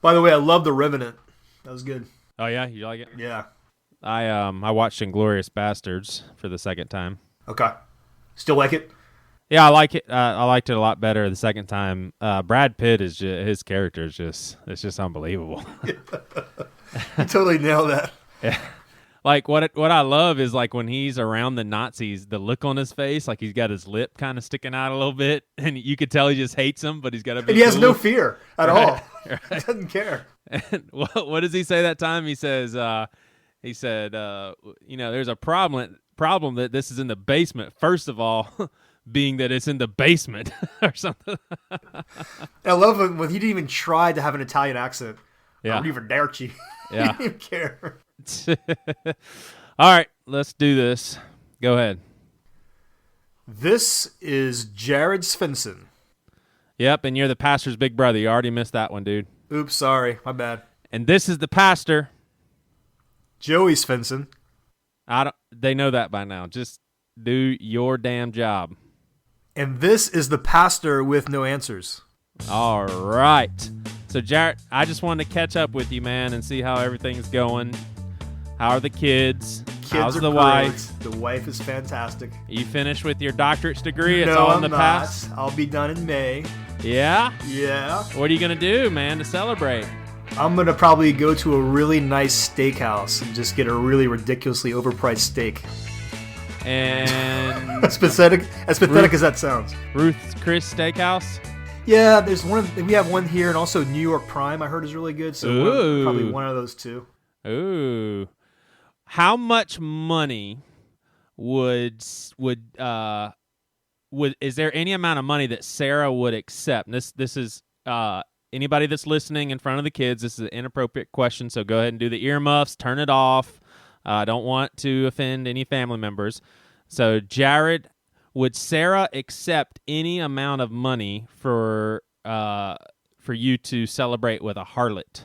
By the way, I love The Revenant. That was good. Oh yeah, you like it? Yeah. I watched Inglourious Bastards for the second time. Okay. Still like it? Yeah, I like it. I liked it a lot better the second time. Brad Pitt is his character is just unbelievable. You totally nailed that. Yeah. Like what I love is like when he's around the Nazis, the look on his face, like he's got his lip kind of sticking out a little bit, and you could tell he just hates them, but he's got to be. And he has no fear at all. Right. He doesn't care. And what does he say that time? He says, there's a problem that this is in the basement. First of all, being that it's in the basement or something. I love when he didn't even try to have an Italian accent. Yeah. Arrivederci. Yeah. He didn't even care. All right, let's do this. Go ahead. This is Jared Svensson. Yep, and you're the pastor's big brother. You already missed that one, dude. Oops, sorry. My bad. And this is the pastor. Joey Svensson. They know that by now. Just do your damn job. And this is the pastor with no answers. All right. So, Jared, I just wanted to catch up with you, man, and see how everything's going. How are the kids? How's the wife? The wife is fantastic. You finished with your doctorate's degree? It's No, all in I'm the not. past? I'll be done in May. Yeah? Yeah. What are you going to do, man, to celebrate? I'm going to probably go to a really nice steakhouse and just get a really ridiculously overpriced steak. And As pathetic as that sounds. Ruth's Chris Steakhouse? Yeah, there's one. We have one here, and also New York Prime. I heard is really good. So Ooh. probably one of those two. Ooh. How much money would is there any amount of money that Sarah would accept? And this is anybody that's listening in front of the kids. This is an inappropriate question, so go ahead and do the earmuffs. Turn it off. I don't want to offend any family members. So, Jared, would Sarah accept any amount of money for you to celebrate with a harlot?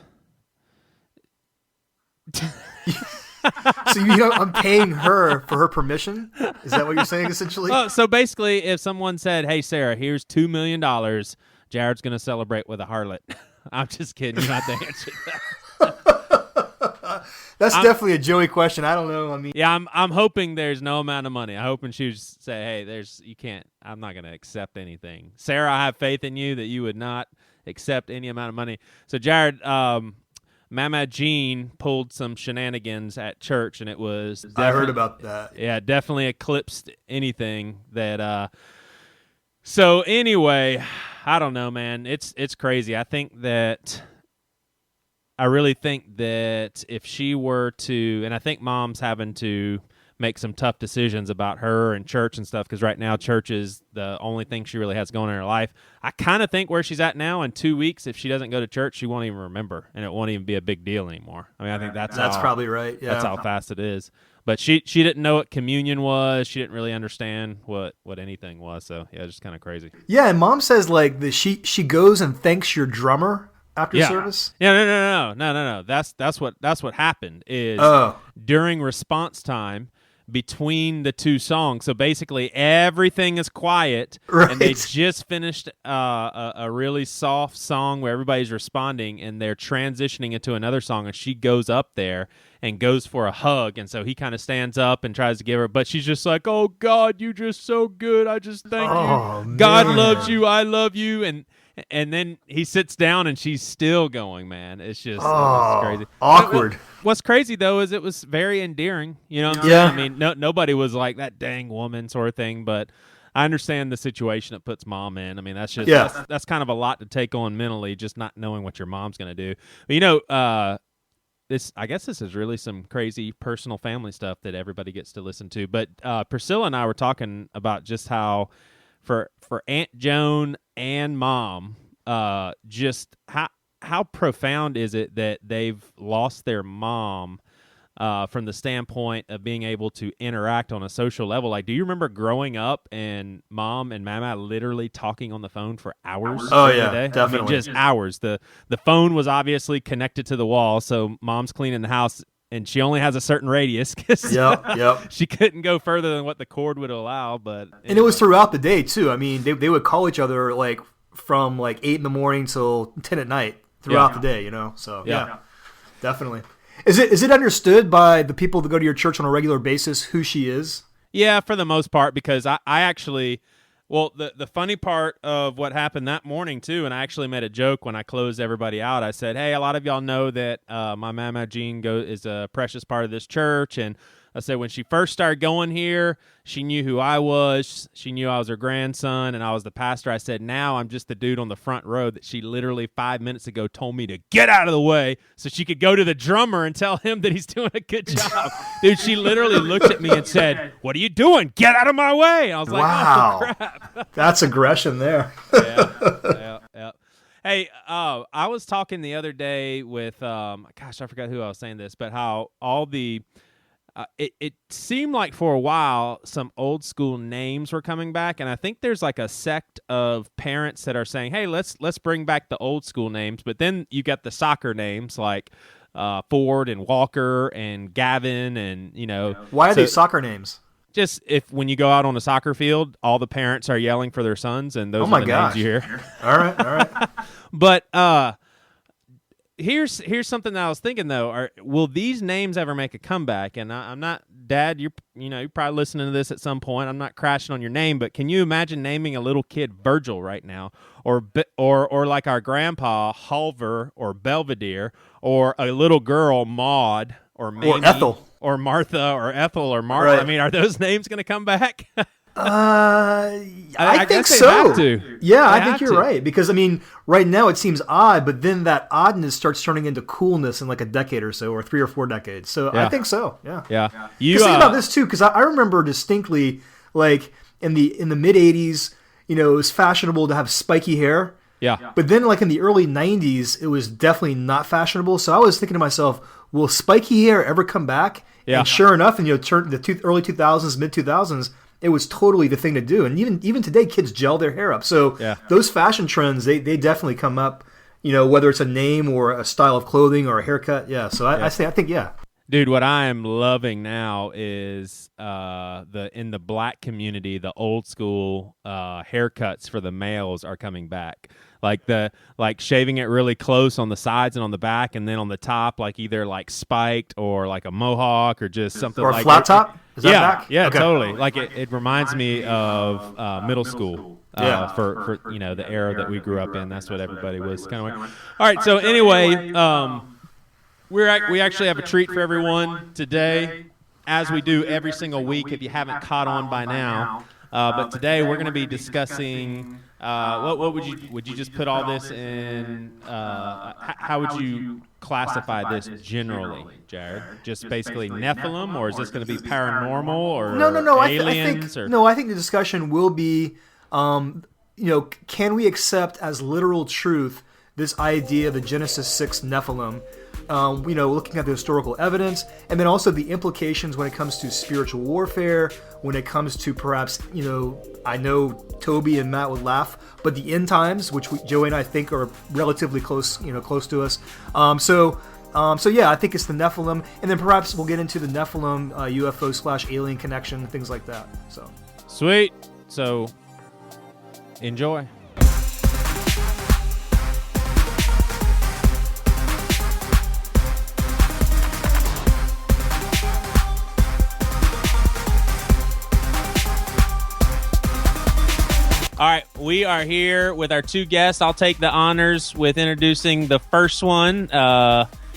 So I'm paying her for her permission? Is that what you're saying, essentially? Oh, so basically, if someone said, "Hey, Sarah, here's $2 million," Jared's going to celebrate with a harlot. I'm just kidding. You don't have to answer that. That's definitely a Joey question. I don't know. I mean, yeah, I'm hoping there's no amount of money. I'm hoping she would say, "Hey, you can't. I'm not going to accept anything." Sarah, I have faith in you that you would not accept any amount of money. So, Jared, Mama Jean pulled some shenanigans at church, and it was I heard about that. Yeah, definitely eclipsed anything that. So anyway, I don't know, man. It's crazy. I really think that if she were to, and I think Mom's having to make some tough decisions about her and church and stuff, because right now church is the only thing she really has going in her life. I kind of think where she's at now, in 2 weeks, if she doesn't go to church, she won't even remember, and it won't even be a big deal anymore. I mean, I think that's probably right. Yeah. That's how fast it is. But she didn't know what communion was. She didn't really understand what anything was. So yeah, it's just kind of crazy. Yeah, and Mom says like she goes and thanks your drummer after service. Yeah, no. That's what happened is during response time between the two songs. So basically everything is quiet, right. And they just finished a really soft song where everybody's responding, and they're transitioning into another song, and she goes up there and goes for a hug, and so he kind of stands up and tries to give her, but she's just like, "Oh God, you're just so good. I just thank you. Man. God loves you. I love you." And then he sits down, and she's still going, man. It's just it's crazy. Awkward. What's crazy, though, is it was very endearing. You know what I'm saying? I mean, nobody was like, that dang woman sort of thing, but I understand the situation it puts Mom in. I mean, that's just that's kind of a lot to take on mentally, just not knowing what your mom's going to do. But, you know, I guess this is really some crazy personal family stuff that everybody gets to listen to. But Priscilla and I were talking about just how for Aunt Joan and Mom, just how profound is it that they've lost their mom from the standpoint of being able to interact on a social level? Like, do you remember growing up and Mom and Mama literally talking on the phone for hours? Oh, during yeah, the day? definitely. I mean, just hours. The phone was obviously connected to the wall, so Mom's cleaning the house, and she only has a certain radius. Yep. She couldn't go further than what the cord would allow. But And it was throughout the day, too. I mean, they would call each other, like, from, like, 8 in the morning till 10 at night. throughout the day, So definitely. Is it understood by the people that go to your church on a regular basis who she is? Yeah, for the most part, because I actually, well, the funny part of what happened that morning too, and I actually made a joke when I closed everybody out. I said, "Hey, a lot of y'all know that my Mama Jean is a precious part of this church," and I said when she first started going here, she knew who I was. She knew I was her grandson, and I was the pastor. I said, now I'm just the dude on the front row that she literally 5 minutes ago told me to get out of the way so she could go to the drummer and tell him that he's doing a good job. Dude, she literally looked at me and said, "What are you doing? Get out of my way." I was like, wow. Oh, crap. That's aggression there. Yeah. Hey, I was talking the other day with, gosh, I forgot who I was saying this, but how all the... It seemed like for a while some old school names were coming back, and I think there's like a sect of parents that are saying, "Hey, let's bring back the old school names." But then you got the soccer names like Ford and Walker and Gavin, and why are they soccer names? Just when you go out on a soccer field, all the parents are yelling for their sons, and those are the names you hear. All right. But Here's something that I was thinking though. Will these names ever make a comeback? And I'm not, Dad. You're probably listening to this at some point. I'm not crashing on your name, but can you imagine naming a little kid Virgil right now, or like our grandpa Halver or Belvedere, or a little girl Maud or Mamie, or Ethel or Martha or Ethel or Martha? Right. I mean, are those names going to come back? I think so. Yeah, I think you're right. Because, I mean, right now it seems odd, but then that oddness starts turning into coolness in like a decade or so, or 3 or 4 decades. So I think so, yeah. Because think about this, too, because I remember distinctly, like, in the mid-'80s, it was fashionable to have spiky hair. Yeah. But then, like, in the early 90s, it was definitely not fashionable. So I was thinking to myself, will spiky hair ever come back? Yeah. And sure enough, in the early 2000s, mid-2000s, it was totally the thing to do. And even today, kids gel their hair up. So those fashion trends, they definitely come up, whether it's a name or a style of clothing or a haircut. Yeah, so I think. Dude, what I am loving now is in the black community, the old school haircuts for the males are coming back. Like shaving it really close on the sides and on the back, and then on the top, like either like spiked or like a mohawk or just something or like a flat top. Is that back? Yeah, okay. Totally. Like it reminds me of middle school. For the era that we grew up in. That's what everybody was kind of like. All right. So anyway, we actually have a treat for everyone today, as we do every single week. If you haven't caught on by now, but today we're going to be discussing. What would you just put all this in? How would you classify this generally, Jared? Just basically Nephilim, or is this going to be paranormal or no? aliens? I think the discussion will be, can we accept as literal truth this idea of the Genesis 6 Nephilim? Looking at the historical evidence, and then also the implications when it comes to spiritual warfare, when it comes to perhaps, I know Toby and Matt would laugh, but the end times, which Joey and I think are relatively close to us. So I think it's the Nephilim, and then perhaps we'll get into the Nephilim UFO/alien connection, things like that. So sweet. So enjoy. All right, we are here with our 2 guests. I'll take the honors with introducing the first one.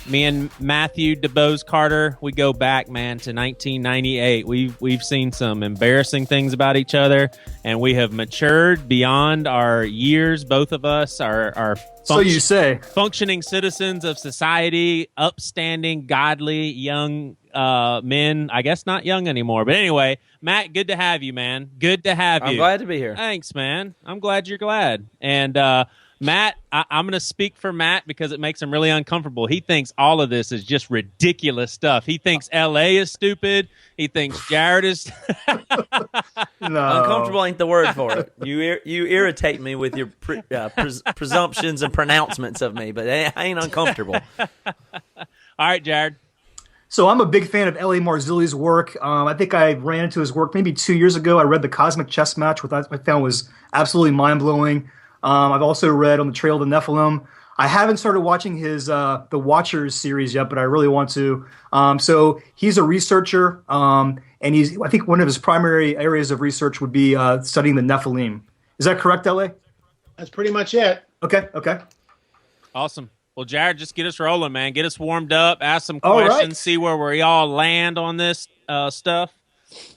Me and Matthew DeBose Carter, we go back, man, to 1998. We've seen some embarrassing things about each other, and we have matured beyond our years. Both of us are so you say, functioning citizens of society, upstanding, godly, young men. I guess not young anymore, but anyway, Matt, good to have you, man. Good to have you. I'm glad to be here. Thanks, man. I'm glad you're glad. And Matt, I'm going to speak for Matt because it makes him really uncomfortable. He thinks all of this is just ridiculous stuff. He thinks L.A. is stupid. He thinks Jared is... No. Uncomfortable ain't the word for it. You irritate me with your presumptions and pronouncements of me, but I ain't uncomfortable. All right, Jared. So I'm a big fan of L.A. Marzulli's work. I think I ran into his work maybe 2 years ago. I read The Cosmic Chess Match, which I found was absolutely mind-blowing. I've also read On the Trail of the Nephilim. I haven't started watching his the Watchers series yet, but I really want to. So he's a researcher, and I think one of his primary areas of research would be studying the Nephilim. Is that correct, LA? That's pretty much it. Okay. Awesome. Well, Jared, just get us rolling, man. Get us warmed up, ask some questions, see where we all land on this stuff.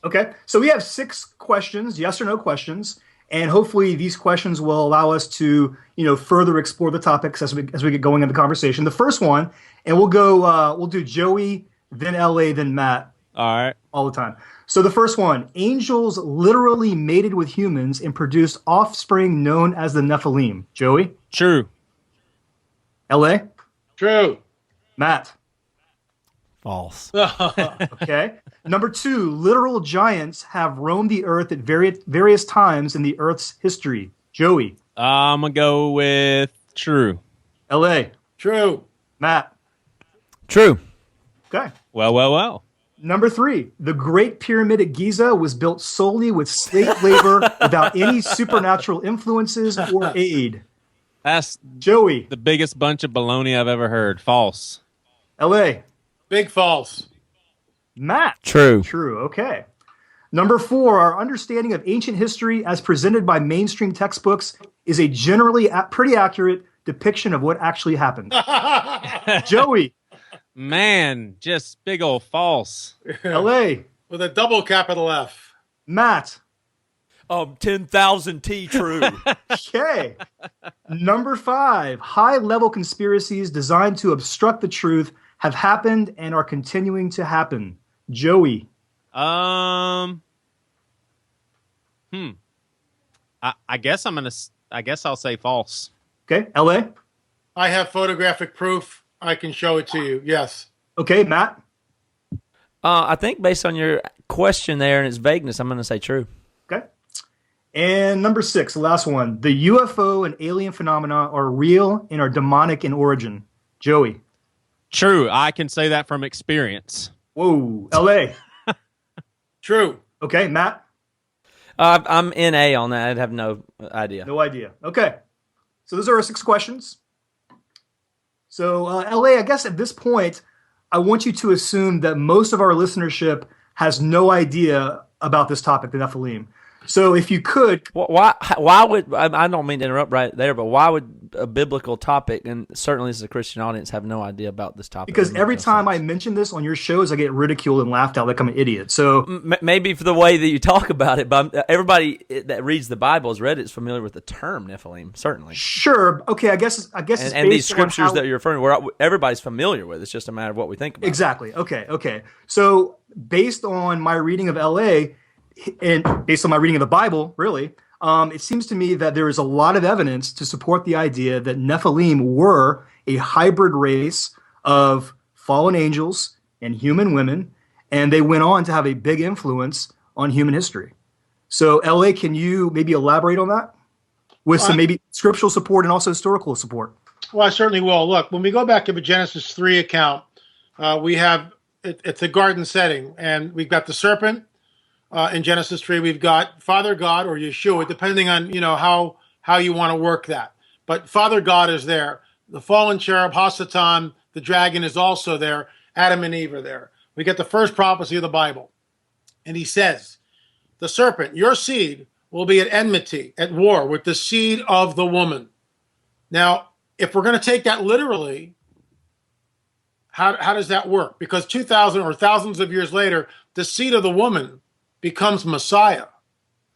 Okay. So we have 6 questions, yes or no questions, and hopefully these questions will allow us to, further explore the topics as we get going in the conversation. The first one, and we'll do Joey, then LA, then Matt. All right. All the time. So the first one, angels literally mated with humans and produced offspring known as the Nephilim. Joey? True. LA? True. Matt? False. Okay. Number 2, literal giants have roamed the earth at various times in the earth's history. Joey? I'm going to go with true. LA? True. Matt? True. Okay. Well. Number 3, the Great Pyramid at Giza was built solely with slave labor without any supernatural influences or aid. That's Joey? the biggest bunch of baloney I've ever heard. False. LA? Big false. Matt? True. True, okay. Number 4, our understanding of ancient history as presented by mainstream textbooks is a generally pretty accurate depiction of what actually happened. Joey? Man, just big old false. LA? With a double capital F. Matt? 10,000 T true. Okay. Number 5, high-level conspiracies designed to obstruct the truth have happened and are continuing to happen. Joey? I guess I'll say false. Okay. LA? I have photographic proof. I can show it to you. Yes. Okay. Matt? I think based on your question there and its vagueness, I'm going to say true. Okay. And number 6, the last one. The UFO and alien phenomena are real and are demonic in origin. Joey? True. I can say that from experience. Whoa. LA? True. Okay. Matt? I'm NA on that. I'd have no idea. No idea. Okay. So those are our 6 questions. So LA, I guess at this point, I want you to assume that most of our listenership has no idea about this topic, the Nephilim. So if you could... Why would, I don't mean to interrupt right there, but why would a biblical topic, and certainly as a Christian audience, have no idea about this topic? Because every time I mention this on your shows, I get ridiculed and laughed at like I'm an idiot. So maybe for the way that you talk about it, but everybody that reads the Bible has read it is familiar with the term Nephilim, certainly. Sure. Okay, I guess it's and these scriptures that you're referring to, everybody's familiar with. It's just a matter of what we think about. Exactly. Okay. So based on my reading of LA, and based on my reading of the Bible, really, it seems to me that there is a lot of evidence to support the idea that Nephilim were a hybrid race of fallen angels and human women, and they went on to have a big influence on human history. So, LA, can you maybe elaborate on that with some maybe scriptural support and also historical support? Well, I certainly will. Look, when we go back to the Genesis 3 account, we have it's a garden setting, and we've got the serpent. In Genesis 3, we've got Father God or Yeshua, depending on how you want to work that. But Father God is there. The fallen cherub, Hasatan, the dragon is also there. Adam and Eve are there. We get the first prophecy of the Bible. And he says, the serpent, your seed, will be at enmity, at war with the seed of the woman. Now, if we're going to take that literally, how does that work? Because 2,000 or thousands of years later, the seed of the woman becomes Messiah.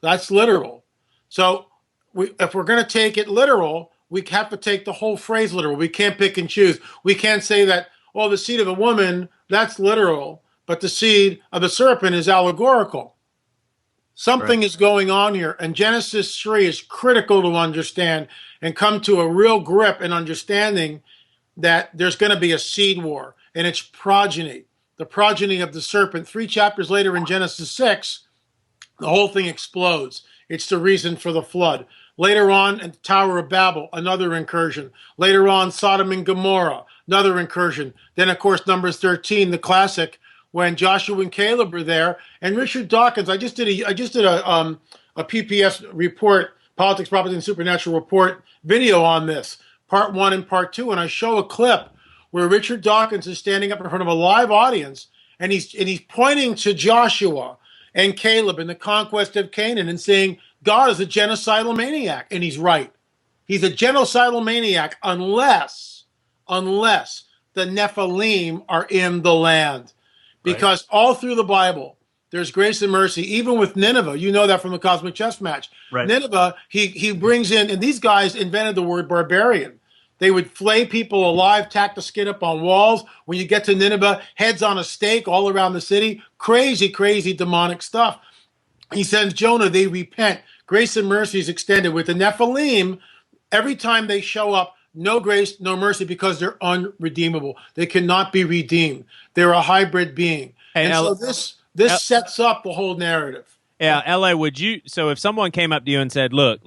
That's literal. So if we're going to take it literal, we have to take the whole phrase literal. We can't pick and choose. We can't say that, the seed of a woman, that's literal, but the seed of the serpent is allegorical. Something is going on here, and Genesis 3 is critical to understand and come to a real grip in understanding that there's going to be a seed war, and it's progeny. The progeny of the serpent. 3 chapters later in Genesis 6, the whole thing explodes. It's the reason for the flood. Later on, in the Tower of Babel, another incursion. Later on, Sodom and Gomorrah, another incursion. Then, of course, Numbers 13, the classic, when Joshua and Caleb are there. And Richard Dawkins, I just did a PPS report, Politics, Prophecy, and Supernatural report video on this. part 1 and part 2, and I show a clip where Richard Dawkins is standing up in front of a live audience, and he's pointing to Joshua and Caleb and the conquest of Canaan and saying God is a genocidal maniac, and he's right. He's a genocidal maniac unless the Nephilim are in the land. Because all through the Bible, there's grace and mercy, even with Nineveh. You know that from the Cosmic Chess Match. Right. Nineveh, he brings in, and these guys invented the word barbarian. They would flay people alive, tack the skin up on walls. When you get to Nineveh, heads on a stake all around the city. Crazy, crazy demonic stuff. He sends Jonah, they repent. Grace and mercy is extended. With the Nephilim, every time they show up, no grace, no mercy, because they're unredeemable. They cannot be redeemed. They're a hybrid being. And so this sets up the whole narrative. Yeah, LA, would you? So if someone came up to you and said, "Look,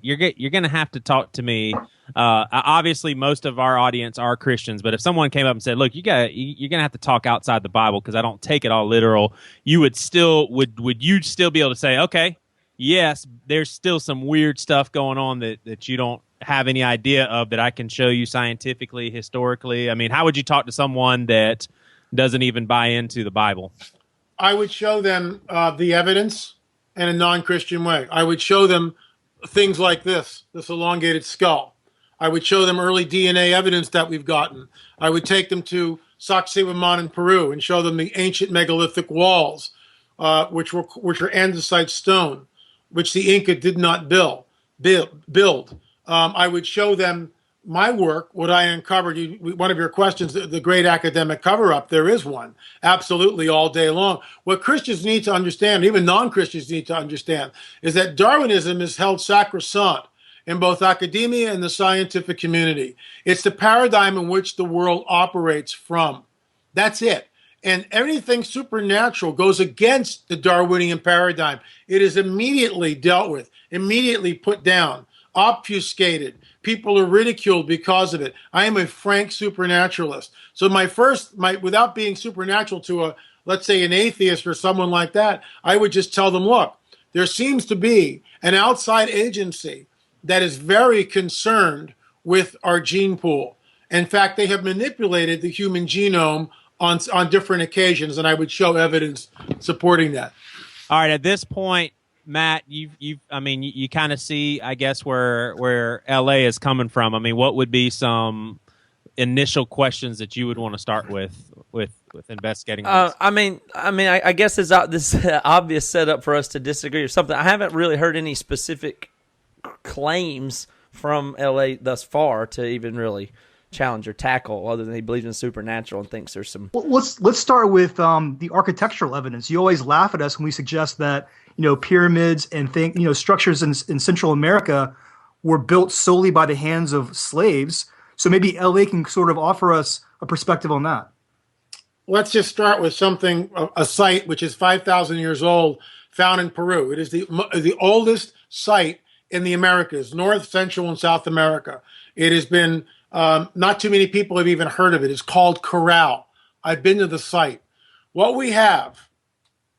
you're going to have to talk to me." Obviously, most of our audience are Christians, but if someone came up and said, "Look, you're going to have to talk outside the Bible because I don't take it all literal," you would you still be able to say, "Okay, yes, there's still some weird stuff going on that you don't have any idea of that I can show you scientifically, historically"? I mean, how would you talk to someone that doesn't even buy into the Bible? I would show them the evidence in a non-Christian way. I would show them things like this elongated skull. I would show them early DNA evidence that we've gotten. I would take them to Sacsayhuaman in Peru and show them the ancient megalithic walls, which were andesite stone, which the Inca did not build. I would show them my work, what I uncovered. One of your questions, the great academic cover-up, there is one, absolutely, all day long. What Christians need to understand, even non-Christians need to understand, is that Darwinism is held sacrosanct in both academia and the scientific community. It's the paradigm in which the world operates from. That's it. And anything supernatural goes against the Darwinian paradigm. It is immediately dealt with, immediately put down, obfuscated. People are ridiculed because of it. I am a frank supernaturalist. So without being supernatural to let's say an atheist or someone like that, I would just tell them, look, there seems to be an outside agency that is very concerned with our gene pool. In fact, they have manipulated the human genome on different occasions, and I would show evidence supporting that. All right, at this point, Matt, you kind of see, I guess, where LA is coming from. I mean, what would be some initial questions that you would want to start with investigating this? I guess it's this obvious setup for us to disagree or something. I haven't really heard any specific claims from LA thus far to even really challenge or tackle, other than he believes in supernatural and thinks there's some. Well, let's start with the architectural evidence. You always laugh at us when we suggest that pyramids and structures in Central America were built solely by the hands of slaves. So maybe LA can sort of offer us a perspective on that. Let's just start with a site which is 5,000 years old, found in Peru. It is the oldest site in the Americas, North, Central, and South America. It has been, not too many people have even heard of it. It's called Corral. I've been to the site. What we have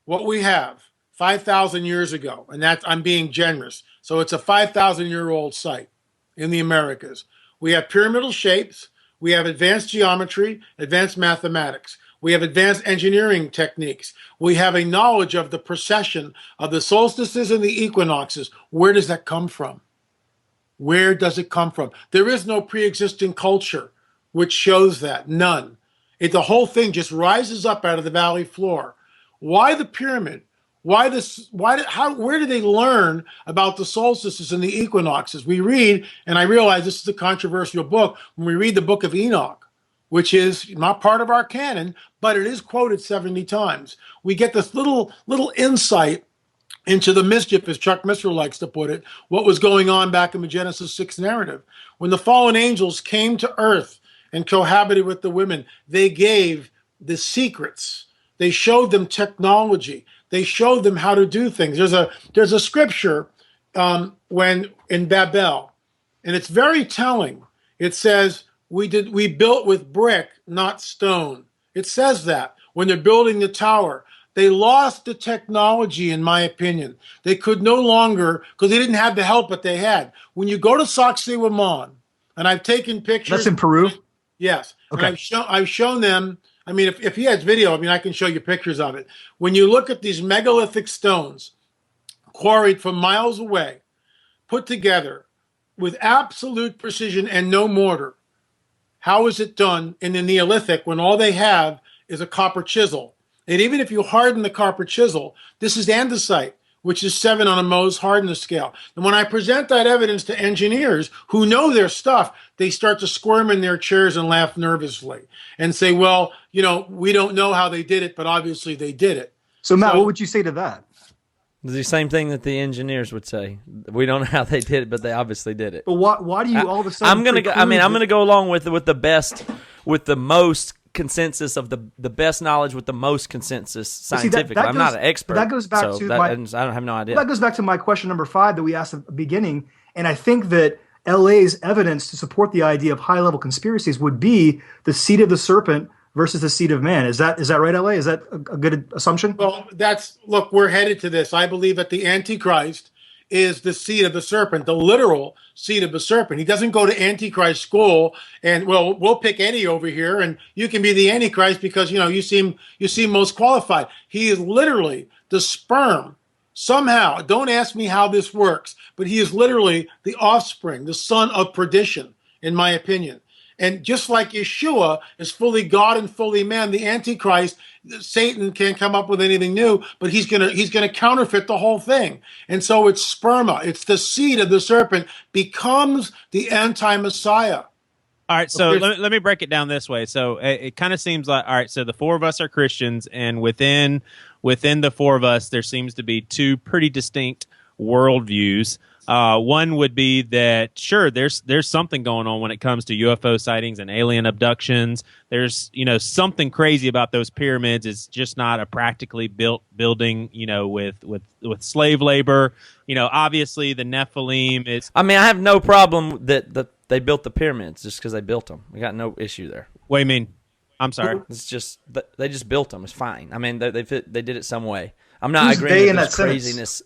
5,000 years ago, and I'm being generous. So it's a 5,000-year-old site in the Americas. We have pyramidal shapes. We have advanced geometry, advanced mathematics. We have advanced engineering techniques. We have a knowledge of the precession of the solstices and the equinoxes. Where does that come from? Where does it come from? There is no pre-existing culture which shows that. None. The whole thing just rises up out of the valley floor. Why the pyramid? Where do they learn about the solstices and the equinoxes? We read, and I realize this is a controversial book, when we read the book of Enoch, which is not part of our canon, but it is quoted 70 times. We get this little insight into the mischief, as Chuck Missler likes to put it, what was going on back in the Genesis 6 narrative. When the fallen angels came to earth and cohabited with the women, they gave the secrets. They showed them technology. They showed them how to do things. There's a scripture when in Babel, and it's very telling. It says, we built with brick, not stone. It says that when they're building the tower. They lost the technology, in my opinion. They could no longer, because they didn't have the help that they had. When you go to Sacsayhuaman, and I've taken pictures. That's in Peru? Yes. Okay. And I've shown them. I mean, if he has video, I mean, I can show you pictures of it. When you look at these megalithic stones quarried from miles away, put together with absolute precision and no mortar, how is it done in the Neolithic when all they have is a copper chisel? And even if you harden the copper chisel, this is andesite, which is 7 on a Mohs hardness scale. And when I present that evidence to engineers who know their stuff, they start to squirm in their chairs and laugh nervously and say, well, we don't know how they did it, but obviously they did it. So, Matt, what would you say to that? The same thing that the engineers would say. We don't know how they did it, but they obviously did it. But why do you all of a sudden? I'm gonna go along with the best, with the most consensus of the best knowledge with the most consensus scientifically. I'm not an expert. That goes back to I don't have no idea. That goes back to my question number 5 that we asked at the beginning, and I think that LA's evidence to support the idea of high-level conspiracies would be the seed of the serpent versus the seed of man. Is that right, LA? Is that a good assumption? Well, look, we're headed to this. I believe that the Antichrist is the seed of the serpent, the literal seed of the serpent. He doesn't go to Antichrist school and, well, we'll pick Eddie over here and you can be the Antichrist because, you seem most qualified. He is literally the sperm. Somehow, don't ask me how this works, but he is literally the offspring, the son of perdition, in my opinion. And just like Yeshua is fully God and fully man, the Antichrist, Satan can't come up with anything new, but he's gonna counterfeit the whole thing. And so it's sperma, it's the seed of the serpent becomes the anti-Messiah. All right, so let me break it down this way. So it kind of seems like, all right, so the 4 of us are Christians, and within the 4 of us, there seems to be 2 pretty distinct worldviews. One would be that, sure, there's something going on when it comes to UFO sightings and alien abductions. There's, something crazy about those pyramids. It's just not a practically built building, with slave labor. Obviously the Nephilim is... I mean, I have no problem that they built the pyramids just because they built them. We got no issue there. What do you mean? I'm sorry. It's just, they just built them. It's fine. I mean, they did it some way. I'm not agreeing with this craziness.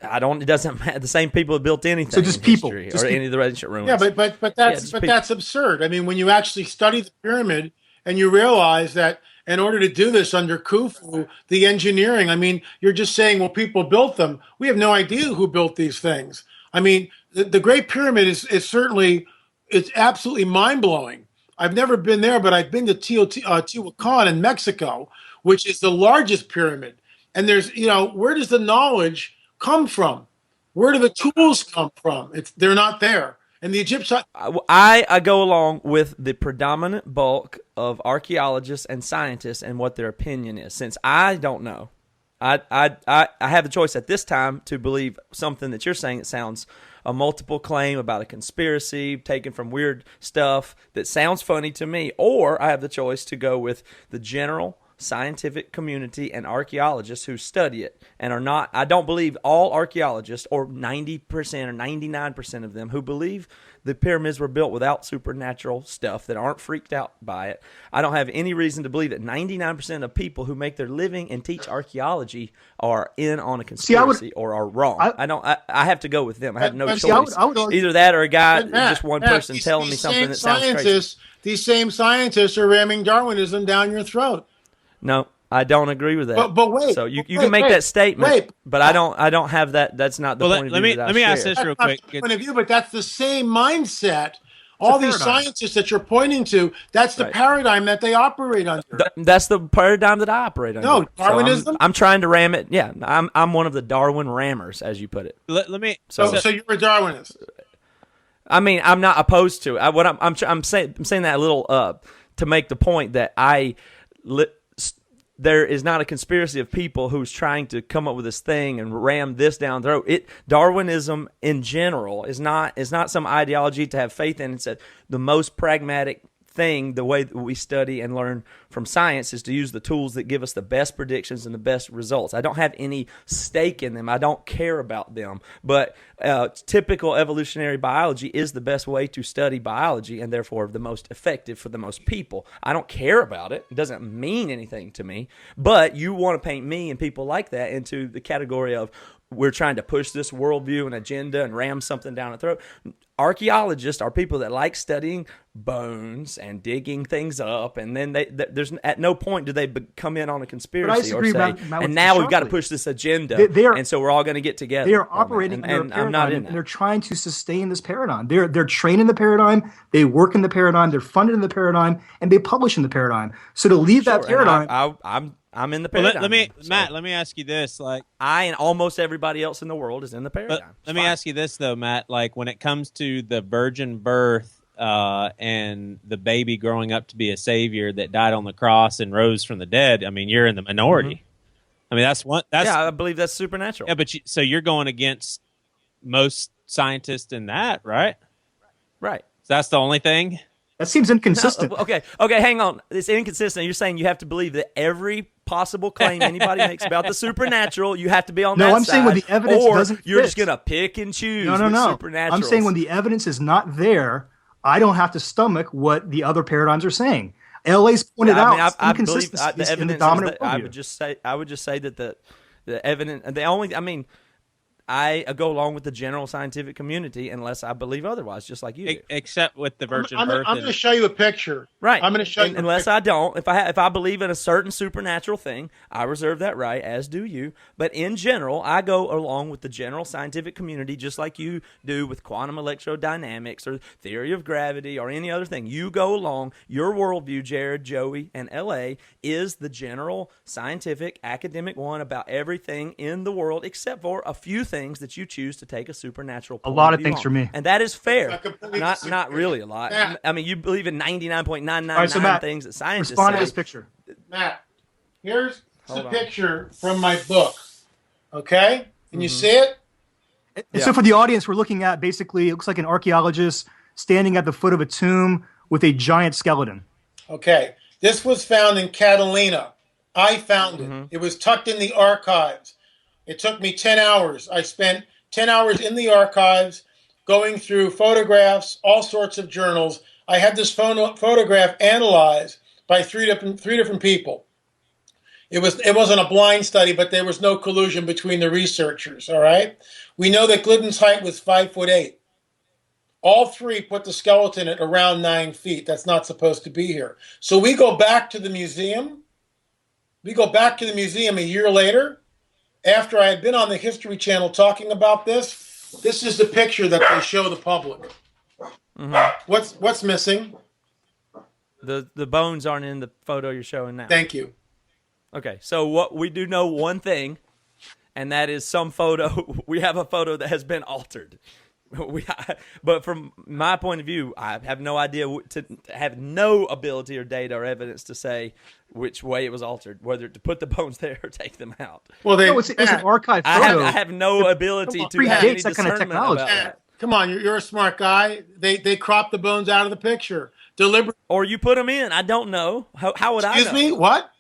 It doesn't matter. The same people that built anything. So just people, any of the ancient ruins. Yeah, but that's absurd. I mean, when you actually study the pyramid and you realize that in order to do this under Khufu, the engineering, I mean, you're just saying, well, people built them. We have no idea who built these things. I mean, the Great Pyramid is certainly, it's absolutely mind blowing. I've never been there, but I've been to Teotihuacan in Mexico, which is the largest pyramid. And there's, where does the knowledge come from? Where do the tools come from? They're not there. And the Egyptian... I go along with the predominant bulk of archaeologists and scientists and what their opinion is. Since I don't know, I have the choice at this time to believe something that you're saying that sounds a multiple claim about a conspiracy taken from weird stuff that sounds funny to me, or I have the choice to go with the general scientific community and archaeologists who study it and are not. I don't believe all archaeologists, or 90% or 99% of them, who believe the pyramids were built without supernatural stuff, that aren't freaked out by it. I don't have any reason to believe that 99% of people who make their living and teach archaeology are in on a conspiracy or are wrong. I have to go with them. I have no choice. Either that or a guy, just one person telling me something that sounds crazy. These same scientists are ramming Darwinism down your throat. No, I don't agree with that. But wait. So you can make that statement, but I don't have that. That's not the point of view. Let me ask this real quick. Point of view, but that's the same mindset. All these scientists that you're pointing to, that's the paradigm that they operate under. That's the paradigm that I operate under. No, Darwinism? So I'm trying to ram it. Yeah, I'm one of the Darwin rammers, as you put it. Let me. So you're a Darwinist. I mean, I'm not opposed to it. I'm saying that a little to make the point that there is not a conspiracy of people who's trying to come up with this thing and ram this down the throat. Darwinism in general is not some ideology to have faith in. It's the most pragmatic thing. The way that we study and learn from science is to use the tools that give us the best predictions and the best results. I don't have any stake in them. I don't care about them. But typical evolutionary biology is the best way to study biology and therefore the most effective for the most people. I don't care about it. It doesn't mean anything to me. But you want to paint me and people like that into the category of we're trying to push this worldview and agenda and ram something down the throat. Archaeologists are people that like studying bones and digging things up, and then there's at no point do they come in on a conspiracy or say, and now we've got to push this agenda, and so we're all going to get together. They are operating under a paradigm, and they're trying to sustain this paradigm. They're trained in the paradigm, they work in the paradigm, they're funded in the paradigm, and they publish in the paradigm. So to leave that paradigm, I'm in the paradigm. Matt, let me ask you this: like, I and almost everybody else in the world is in the paradigm. Let me ask you this though, Matt. Like, when it comes to the virgin birth and the baby growing up to be a savior that died on the cross and rose from the dead, I mean, you're in the minority. I mean, that's I believe that's supernatural. Yeah, but so you're going against most scientists in that, right? Right. So that's the only thing. That seems inconsistent. No, okay, hang on. It's inconsistent. You're saying you have to believe that every possible claim anybody makes about the supernatural, you have to be on that side. No, I'm saying when the evidence doesn't fit. You're just going to pick and choose No. I'm saying when the evidence is not there, I don't have to stomach what the other paradigms are saying. LA's pointed out inconsistencies in the dominant worldview. I would just say that the evidence, I go along with the general scientific community unless I believe otherwise, just like you do. Except with the virgin birth. I'm going to show you a picture. Right. I'm going to show you. Unless I don't, if I believe in a certain supernatural thing, I reserve that right, as do you. But in general, I go along with the general scientific community, just like you do with quantum electrodynamics or theory of gravity or any other thing. You go along. Your worldview, Jared, Joey, and LA, is the general scientific academic one about everything in the world, except for a few things that you choose to take a supernatural point a lot of of view things on. for me, and that is fair. Not really a lot. Matt. I mean, you believe in 99.999 things that scientists respond say. to this picture. Matt, here's the picture from my book. Okay, can you see it? And so for the audience, we're looking at basically, it looks like an archaeologist standing at the foot of a tomb with a giant skeleton. Okay, this was found in Catalina. I found it. It was tucked in the archives. It took me 10 hours. I spent 10 hours in the archives going through photographs, all sorts of journals. I had this photograph analyzed by three different people. It wasn't a blind study, but there was no collusion between the researchers, all right? We know that Glidden's height was 5'8". All three put the skeleton at around 9 feet. That's not supposed to be here. So we go back to the museum. We go back to the museum a year later, after I had been on the History Channel talking about this. This is the picture that they show the public. What's missing? The bones aren't in the photo you're showing now. Thank you. Okay, so what we do know one thing, and that is some photo. We have a photo that has been altered. But from my point of view, I have no idea, have no ability or data or evidence to say which way it was altered, whether to put the bones there or take them out. Well, it's an archive photo. I have no ability to have any discernment about that. Come on, you're a smart guy. They cropped the bones out of the picture deliberately. Or you put them in. I don't know. How would I know? Excuse me? What?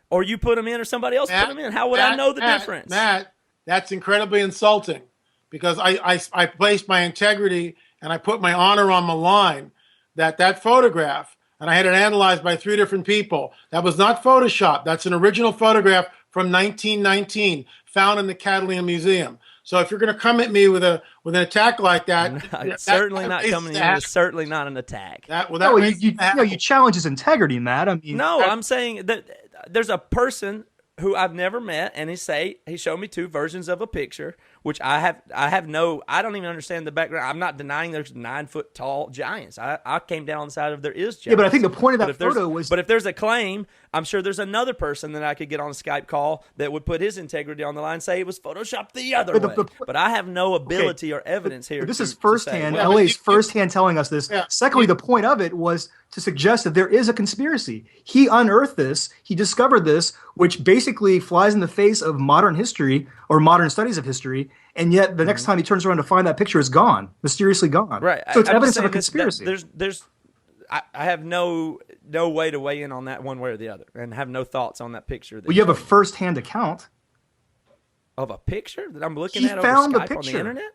Or you put them in, or somebody else put them in. How would I know the difference? Matt, that's incredibly insulting, because I placed my integrity and I put my honor on the line that photograph, and I had it analyzed by 3 different people. That was not Photoshop. That's an original photograph from 1919 found in the Catalina Museum. So if you're going to come at me with an attack like that, it's certainly not coming in. It's certainly not an attack. You challenge his integrity, Matt. I mean, no, I'm saying that there's a person who I've never met, and he showed me 2 versions of a picture, which I don't even understand the background. I'm not denying there's 9-foot tall giants. I came down on the side of there is giants. Yeah, but I think the point of that photo was. But if there's a claim, I'm sure there's another person that I could get on a Skype call that would put his integrity on the line and say it was photoshopped the other way. But I have no ability or evidence here. This is firsthand. LA's firsthand telling us this. Yeah. Secondly, the point of it was to suggest that there is a conspiracy. He unearthed this. He discovered this, which basically flies in the face of modern history or modern studies of history. And yet, the next time he turns around to find that picture, is gone, mysteriously gone. Right. So it's evidence of a conspiracy. I have no way to weigh in on that one way or the other, and have no thoughts on that picture. Well, you have a first-hand account of a picture that I'm looking at over Skype on the internet.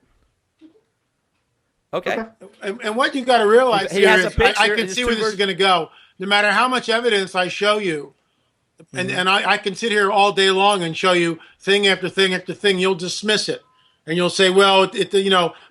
Okay. And what you got to realize here is, I can see where this is going to go. No matter how much evidence I show you, And I can sit here all day long and show you thing after thing after thing. You'll dismiss it, and you'll say, "Well,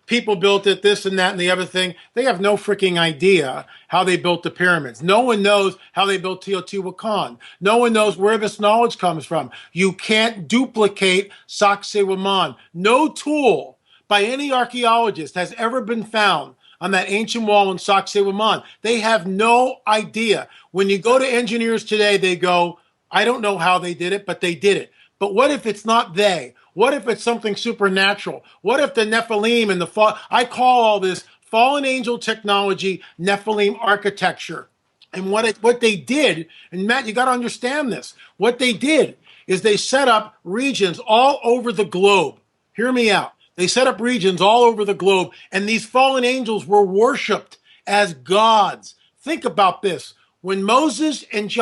people built it, this and that and the other thing." They have no freaking idea how they built the pyramids. No one knows how they built Teotihuacan. No one knows where this knowledge comes from. You can't duplicate Sacsayhuaman. No tool by any archaeologist has ever been found on that ancient wall in Sacsayhuaman. They have no idea. When you go to engineers today, they go, "I don't know how they did it, but they did it." But what if it's not they? What if it's something supernatural? What if the Nephilim and the fall? I call all this fallen angel technology Nephilim architecture. And what they did, and Matt, you got to understand this. What they did is they set up regions all over the globe. Hear me out. They set up regions all over the globe, and these fallen angels were worshipped as gods. Think about this. When Moses and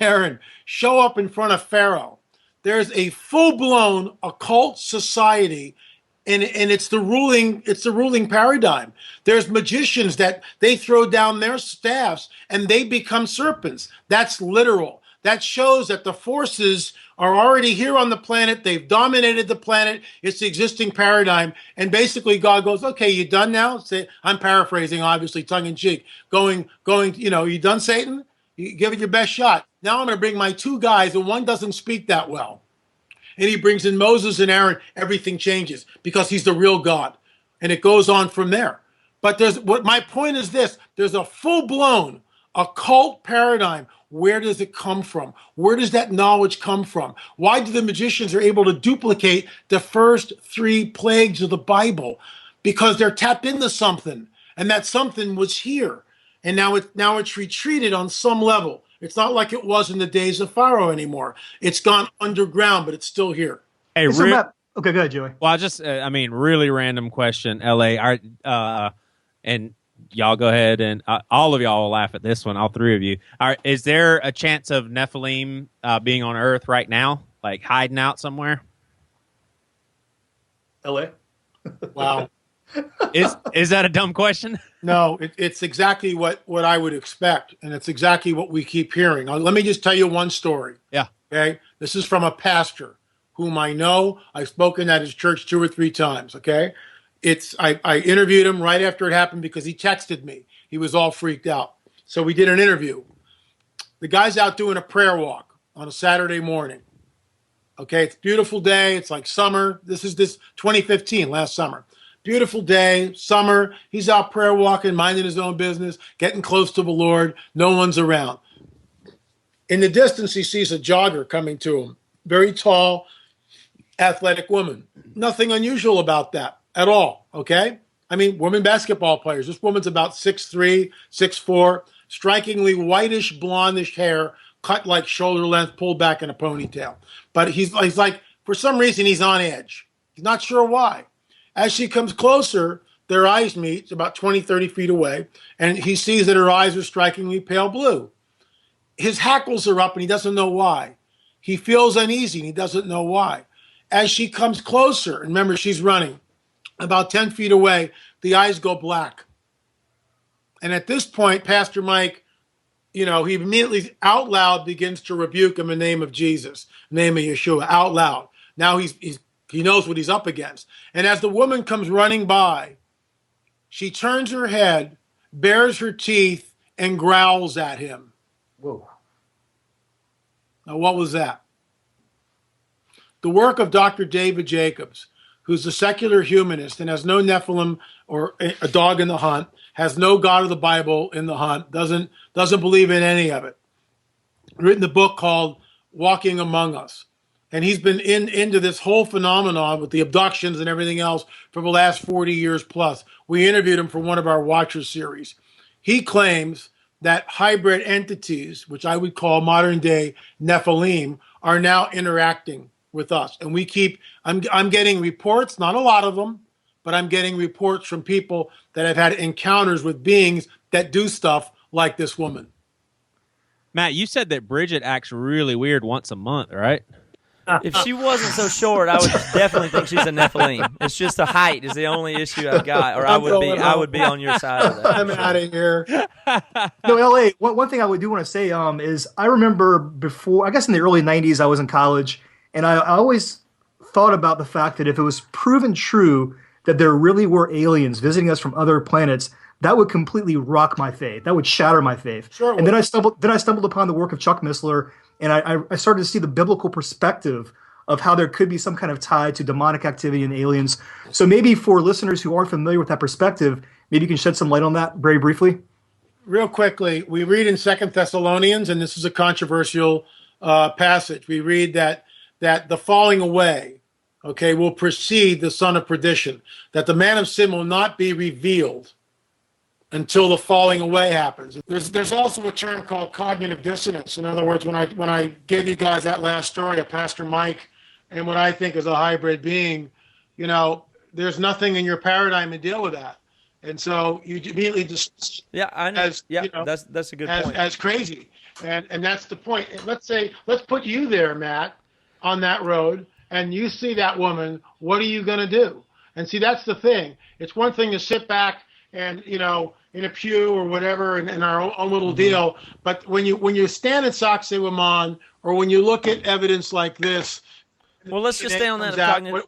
Aaron show up in front of Pharaoh, there's a full-blown occult society, and it's the ruling paradigm. There's magicians that they throw down their staffs and they become serpents. That's literal. That shows that the forces are already here on the planet. They've dominated the planet. It's the existing paradigm. And basically God goes, "Okay, you done now?" I'm paraphrasing, obviously, tongue in cheek. You done, Satan? You give it your best shot. Now I'm going to bring my two guys, and one doesn't speak that well. And he brings in Moses and Aaron. Everything changes because he's the real God. And it goes on from there. But my point is this. There's a full-blown occult paradigm. Where does it come from? Where does that knowledge come from? Why do the magicians are able to duplicate the first 3 plagues of the Bible? Because they're tapped into something, and that something was here. And now it's retreated on some level. It's not like it was in the days of Pharaoh anymore. It's gone underground, but it's still here. Hey, Matt, okay, go ahead, Joey. Well, really random question, LA. And y'all go ahead, and all of y'all will laugh at this one, all 3 of you. All right, is there a chance of Nephilim being on Earth right now, like hiding out somewhere? LA? Wow. Is that a dumb question? No, it's exactly what I would expect, and it's exactly what we keep hearing. Let me just tell you one story. Yeah. Okay? This is from a pastor whom I know. I've spoken at his church 2 or 3 times, okay? I interviewed him right after it happened because he texted me. He was all freaked out. So we did an interview. The guy's out doing a prayer walk on a Saturday morning. Okay, it's a beautiful day. It's like summer. This 2015, last summer. Beautiful day, summer. He's out prayer walking, minding his own business, getting close to the Lord. No one's around. In the distance, he sees a jogger coming to him. Very tall, athletic woman. Nothing unusual about that at all, okay? I mean, women basketball players. This woman's about 6'3", 6'4", strikingly whitish, blondish hair, cut like shoulder length, pulled back in a ponytail. But he's like, for some reason, he's on edge. He's not sure why. As she comes closer, their eyes meet about 20, 30 feet away, and he sees that her eyes are strikingly pale blue. His hackles are up, and he doesn't know why. He feels uneasy, and he doesn't know why. As she comes closer, and remember, she's running, about 10 feet away, the eyes go black. And at this point, Pastor Mike, he immediately out loud begins to rebuke him in the name of Jesus, in the name of Yeshua, out loud. Now he knows what he's up against. And as the woman comes running by, she turns her head, bares her teeth, and growls at him. Whoa. Now, what was that? The work of Dr. David Jacobs, who's a secular humanist and has no Nephilim or a dog in the hunt, has no God of the Bible in the hunt, doesn't believe in any of it. Written a book called Walking Among Us. And he's been into this whole phenomenon with the abductions and everything else for the last 40 years plus. We interviewed him for one of our Watcher series. He claims that hybrid entities, which I would call modern day Nephilim, are now interacting with us. And I'm getting reports, not a lot of them, but I'm getting reports from people that have had encounters with beings that do stuff like this woman. Matt, you said that Bridget acts really weird once a month, right? If she wasn't so short, I would definitely think she's a Nephilim. It's just the height is the only issue I've got, or I would be on your side of that. I'm out of here. No, LA. One thing I would do want to say is I remember before, I guess in the early '90s, I was in college, and I always thought about the fact that if it was proven true that there really were aliens visiting us from other planets, that would completely rock my faith. That would shatter my faith. Sure. And then I stumbled upon the work of Chuck Missler, and I started to see the biblical perspective of how there could be some kind of tie to demonic activity and aliens. So maybe for listeners who aren't familiar with that perspective, maybe you can shed some light on that very briefly. Real quickly, we read in 2 Thessalonians, and this is a controversial passage. We read that the falling away, okay, will precede the son of perdition, that the man of sin will not be revealed until the falling away happens. There's also a term called cognitive dissonance. In other words, when I gave you guys that last story of Pastor Mike and what I think is a hybrid being, there's nothing in your paradigm to deal with that. And so you immediately just that's a good point. As crazy. And that's the point. Let's put you there, Matt, on that road, and you see that woman, what are you going to do? And see, that's the thing. It's one thing to sit back and, in a pew or whatever in our own little deal. But when you stand in Saxe Waman, or when you look at evidence like this, well, let's just stay on that.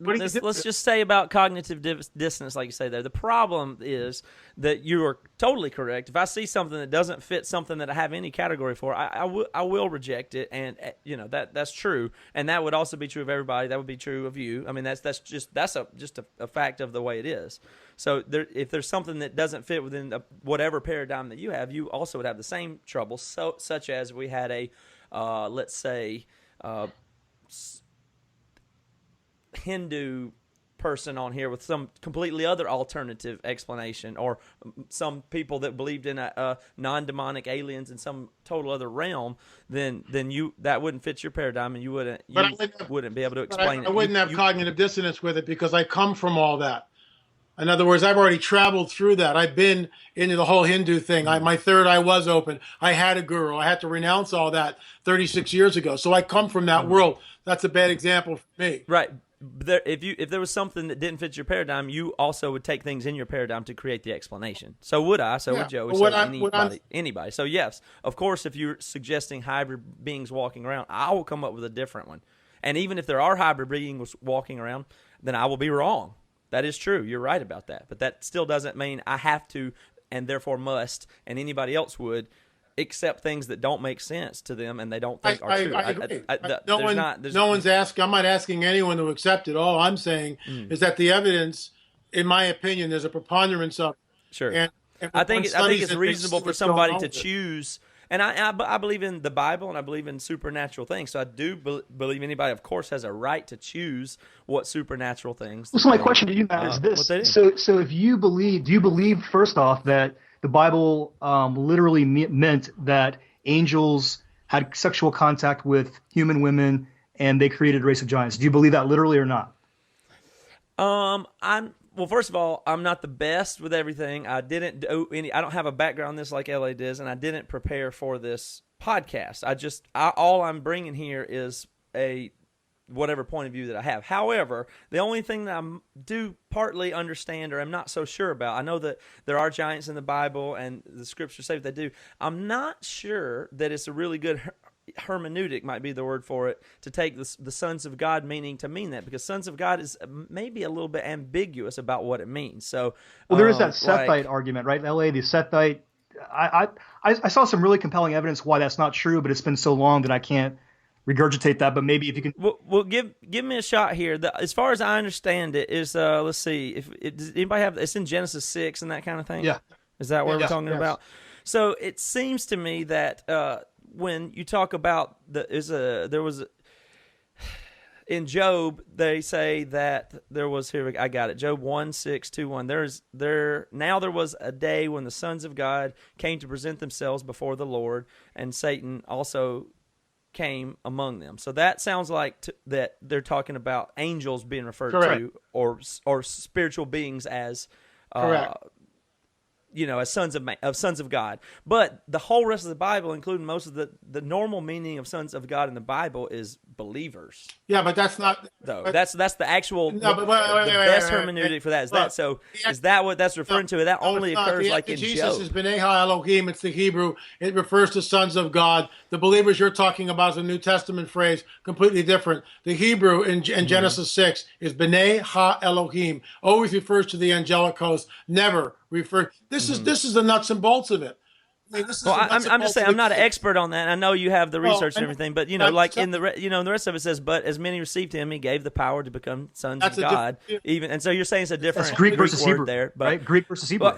Let's just say about cognitive dissonance, like you say there. The problem is that you are totally correct. If I see something that doesn't fit something that I have any category for, I will reject it, and that's true. And that would also be true of everybody. That would be true of you. I mean, that's just a fact of the way it is. So if there's something that doesn't fit within whatever paradigm that you have, you also would have the same trouble. Such as we had a let's say. Hindu person on here with some completely other alternative explanation, or some people that believed in a non-demonic aliens in some total other realm, then you that wouldn't fit your paradigm, and you wouldn't be able to explain it. I wouldn't have cognitive dissonance with it because I come from all that. In other words, I've already traveled through that. I've been into the whole Hindu thing. My third eye was open. I had a guru. I had to renounce all that 36 years ago. So I come from that world. That's a bad example for me. Right. If there was something that didn't fit your paradigm, you also would take things in your paradigm to create the explanation. So would I. So would Joey. So anybody. So yes, of course, if you're suggesting hybrid beings walking around, I will come up with a different one. And even if there are hybrid beings walking around, then I will be wrong. That is true. You're right about that. But that still doesn't mean I have to, and therefore must, and anybody else would, accept things that don't make sense to them and they don't think are true. I agree. No one's asking. I'm not asking anyone to accept it. All I'm saying is that the evidence, in my opinion, there's a preponderance of. Sure. And I think it's reasonable for somebody to choose. And I believe in the Bible, and I believe in supernatural things. So I do believe anybody, of course, has a right to choose what supernatural things. So my question to you, Matt, is this: so if you believe, do you believe first off that the Bible literally meant that angels had sexual contact with human women and they created a race of giants? Do you believe that literally or not? Well, first of all, I'm not the best with everything. I don't have a background in this like LA does, and I didn't prepare for this podcast. All I'm bringing here is whatever point of view that I have. However, the only thing that I do partly understand or I'm not so sure about, I know that there are giants in the Bible and the scriptures say what they do. I'm not sure that it's a really good hermeneutic, might be the word for it, to take the sons of God meaning to mean that, because sons of God is maybe a little bit ambiguous about what it means. So, well, there is that Sethite argument, right? LA, the Sethite. I saw some really compelling evidence why that's not true, but it's been so long that I can't regurgitate that. But maybe if you can, well, give me a shot here. As far as I understand it, is let's see, does anybody have it's in Genesis 6 and that kind of thing? Yeah, is that what we're talking about? So it seems to me that when you talk about in Job, they say that there was I got it. Job 1:6-21. There was a day when the sons of God came to present themselves before the Lord, and Satan also came among them. So that sounds like that they're talking about angels being referred to, or spiritual beings as as sons of God. But the whole rest of the Bible, including most of the normal meaning of sons of God in the Bible, is believers. Yeah, but that's not. Though but, that's the actual no, but the wait, best wait, hermeneutic for that. Is look, that so? Is that what that's referring to? That only it's not. occurs The like in Jesus Job. is B'nai Ha-Elohim. It's the Hebrew. It refers to sons of God. The believers you're talking about is a New Testament phrase, completely different. The Hebrew in Genesis 6 is B'nai Ha-Elohim. Always refers to the angelic host. Never refer. This is the nuts and bolts of it. I mean, Well, I'm just saying I'm not an expert on that. I know you have the research and everything, but like in the the rest of it says, but as many received him, he gave the power to become sons of God. Even and so you're saying it's a different Greek versus word Hebrew there, but right? Greek versus Hebrew.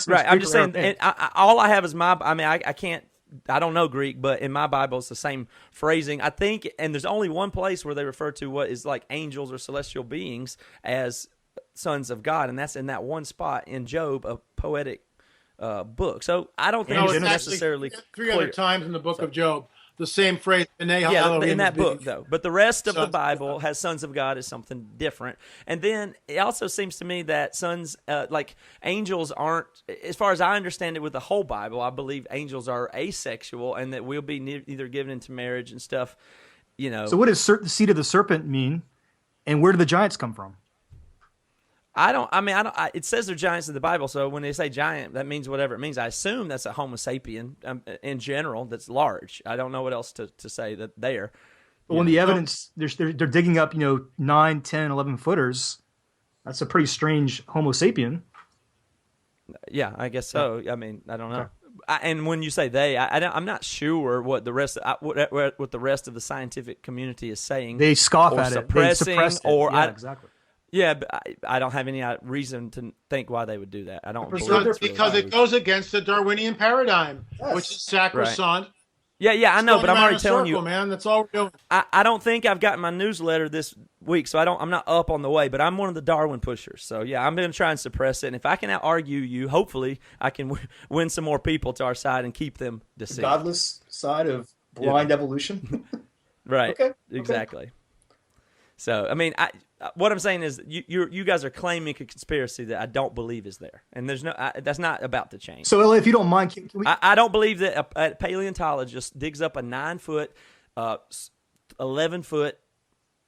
Right. I'm just saying. And all I have is my. I mean, I can't. I don't know Greek, but in my Bible, it's the same phrasing. I think, and there's only one place where they refer to what is like angels or celestial beings as sons of God, and that's in that one spot in Job, a poetic book. So I don't think it's necessarily three clear. other times in the book of Job, the same phrase. In that book though. But the rest of the Bible has sons of God as something different. And then it also seems to me that sons, like angels, aren't. As far as I understand it, with the whole Bible, I believe angels are asexual, and that we'll be either given into marriage and stuff. So what does the seed of the serpent mean, and where do the giants come from? It says they're giants in the Bible, so when they say giant, that means whatever it means. I assume that's a Homo sapien in general that's large. I don't know what else to say that there. But when the evidence, they're digging up, 9, 10, 11 footers, that's a pretty strange Homo sapien. Yeah, I guess so. I mean, I don't know. And when you say they, I'm not sure what the rest what the rest of the scientific community is saying. They scoff at it. They suppress it. Or exactly. Yeah, but I don't have any reason to think why they would do that. I don't because it goes against the Darwinian paradigm, which is sacrosanct. Right. Yeah, I know, but I'm already telling you, man. That's all we're doing. I don't think I've gotten my newsletter this week, so I'm not up on the way. But I'm one of the Darwin pushers, so yeah, I'm going to try and suppress it. And if I can out argue you, hopefully I can win some more people to our side and keep them deceived. The godless side of blind evolution. Right. Okay. Exactly. So I mean, what I'm saying is you guys are claiming a conspiracy that I don't believe is there, and there's no that's not about to change. So if you don't mind, can we... I don't believe that a paleontologist digs up a 9-foot, 11-foot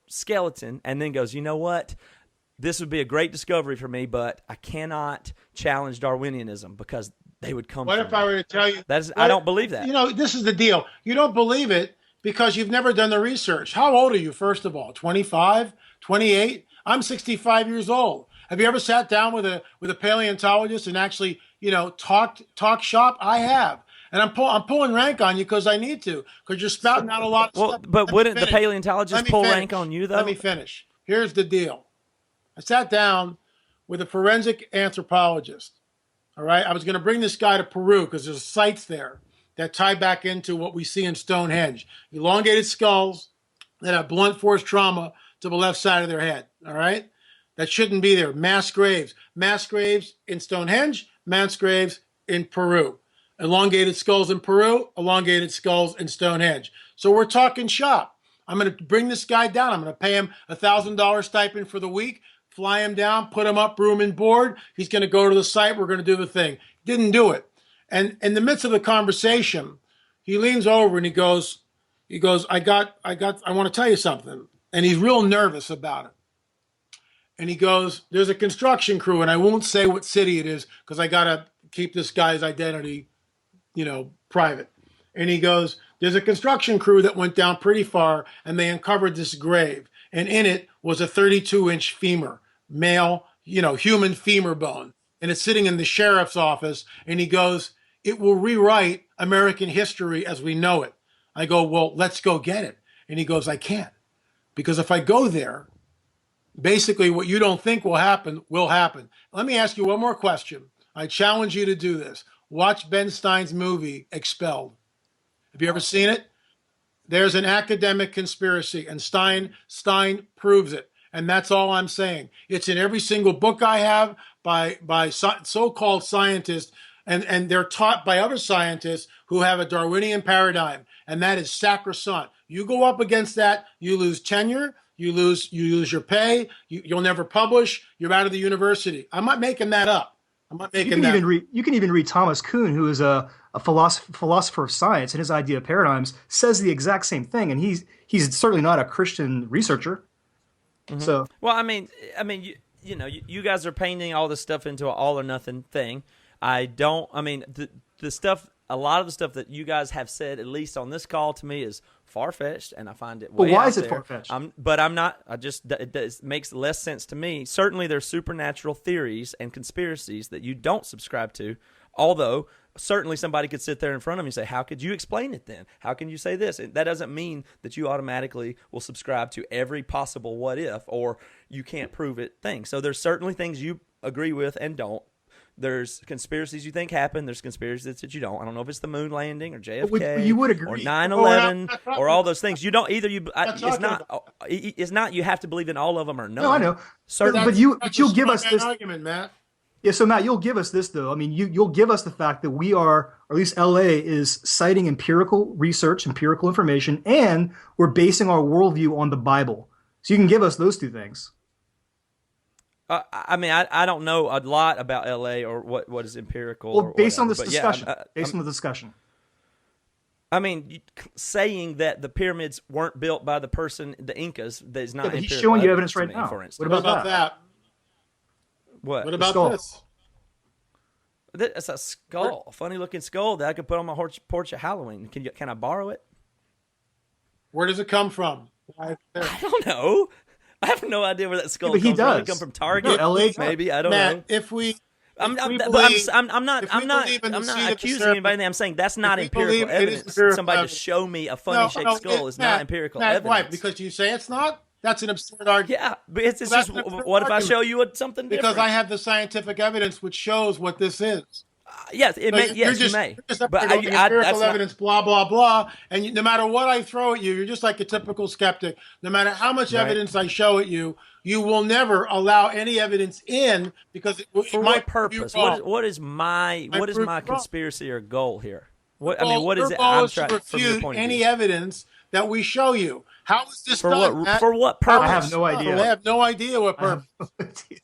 skeleton and then goes, you know what? This would be a great discovery for me, but I cannot challenge Darwinianism because they would come. What if I were to tell you? I don't believe that. This is the deal. You don't believe it because you've never done the research. How old are you, first of all? 25, 28? I'm 65 years old. Have you ever sat down with a paleontologist and actually, talk shop? I have. And I'm pulling rank on you because I need to, because you're spouting out a lot of stuff. But wouldn't the paleontologist pull rank on you, though? Let me finish. Here's the deal. I sat down with a forensic anthropologist. All right? I was going to bring this guy to Peru because there's sites there that tie back into what we see in Stonehenge. Elongated skulls that have blunt force trauma to the left side of their head, all right? That shouldn't be there. Mass graves. Mass graves in Stonehenge, mass graves in Peru. Elongated skulls in Peru, elongated skulls in Stonehenge. So we're talking shop. I'm going to bring this guy down. I'm going to pay him $1,000 stipend for the week, fly him down, put him up, room and board. He's going to go to the site. We're going to do the thing. Didn't do it. And in the midst of the conversation, he leans over and he goes, I want to tell you something. And he's real nervous about it. And he goes, there's a construction crew, and I won't say what city it is because I got to keep this guy's identity, private. And he goes, there's a construction crew that went down pretty far, and they uncovered this grave. And in it was a 32-inch femur, male, human femur bone. And it's sitting in the sheriff's office. And he goes, it will rewrite American history as we know it. I go, well, let's go get it. And he goes, I can't. Because if I go there, basically what you don't think will happen, will happen. Let me ask you one more question. I challenge you to do this. Watch Ben Stein's movie, Expelled. Have you ever seen it? There's an academic conspiracy, and Stein proves it. And that's all I'm saying. It's in every single book I have by so-called scientists, and they're taught by other scientists who have a Darwinian paradigm, and that is sacrosanct. You go up against that, you lose tenure, you lose your pay, you'll never publish, you're out of the university. I'm not making that up. I'm not making that. You can even read Thomas Kuhn, who is a a philosopher of science, and his idea of paradigms says the exact same thing, and he's certainly not a Christian researcher. So, well, I mean, you guys are painting all this stuff into an all or nothing thing. I don't. I mean, the stuff. A lot of the stuff that you guys have said, at least on this call, to me is far-fetched, and I find it way why out is it there. far-fetched? But I'm not. It makes less sense to me. Certainly, there's supernatural theories and conspiracies that you don't subscribe to. Although, certainly somebody could sit there in front of me and say, how could you explain it then? How can you say this? And that doesn't mean that you automatically will subscribe to every possible what if or you can't prove it thing. So there's certainly things you agree with and don't. There's conspiracies you think happen. There's conspiracies that you don't. I don't know if it's the moon landing or JFK you would agree. or 9/11 or all those things. You don't either. It's not. You have to believe in all of them or none. No, I know. Certainly, But you'll give us this argument, Matt. Yeah, so Matt, you'll give us this though. I mean, you'll give us the fact that we are, or at least LA is citing empirical research, empirical information, and we're basing our worldview on the Bible. So you can give us those two things. I mean, I don't know a lot about LA or what is empirical. Well, or based on whatever. this discussion, based on the discussion. I mean, saying that the pyramids weren't built by the person, the Incas, is not. Yeah, but he's empirical showing you evidence right me, now. For instance. What about that? What? What about skull. this? It's a skull, a funny looking skull that I could put on my porch at Halloween. Can I borrow it? Where does it come from? I don't know. I have no idea where that skull but he comes from. does. It come from Target, No, LA maybe. I don't Matt, know. if we I'm not believe accusing anybody. I'm saying that's not we empirical believe it is evidence. empirical Somebody evidence. to show me a funny shaped skull is not empirical Matt, evidence. why? Because you say it's not? That's an absurd argument. Yeah, but it's Well, just that's an absurd what if I argument. show you something different? Because I have the scientific evidence which shows what this is. Yes, So you may. You're just up But there going, that's empirical not- evidence, blah, blah, blah. And no matter what I throw at you, you're just like a typical skeptic. No matter how much evidence I show at you, you will never allow any evidence in because it For might what purpose? prove you wrong. What is my Might prove you wrong. conspiracy or goal here? What Your is it? goal I'm is to trying from your refute point of any view. evidence that we show you. How is this For done, what? Matt? For what How purpose? I is have no this done? idea. I have no idea what purpose.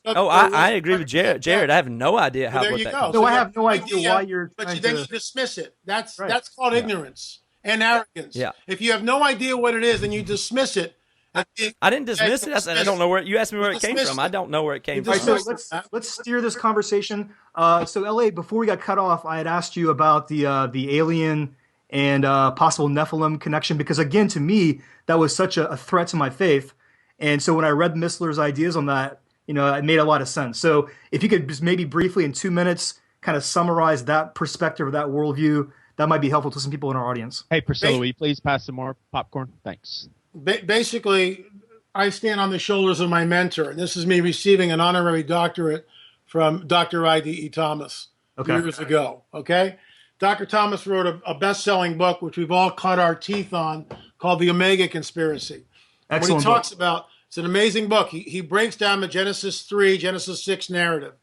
Oh, I agree with Jared. Jared, I have no idea Well, there what you that go. comes No, from. I have no idea why you're But trying then to. you dismiss it. That's Right. called ignorance and arrogance. Yeah. If you have no idea what it is and you dismiss it, I didn't dismiss it. I said I don't know where. You asked me where it came from. I don't know where it came All from. right, so let's steer this conversation. So LA, before we got cut off, I had asked you about the alien and possible Nephilim connection because again, to me, that was such a threat to my faith. And so when I read Missler's ideas on that, it made a lot of sense. So if you could just maybe briefly in 2 minutes kind of summarize that perspective or that worldview, that might be helpful to some people in our audience. Hey, Priscilla, will you please pass some more popcorn? Thanks. Basically, I stand on the shoulders of my mentor. This is me receiving an honorary doctorate from Dr. I.D.E. Thomas years ago. Okay? Dr. Thomas wrote a best-selling book, which we've all cut our teeth on, called The Omega Conspiracy. Excellent What he talks about, it's an amazing book. He breaks down the Genesis 3, Genesis 6 narrative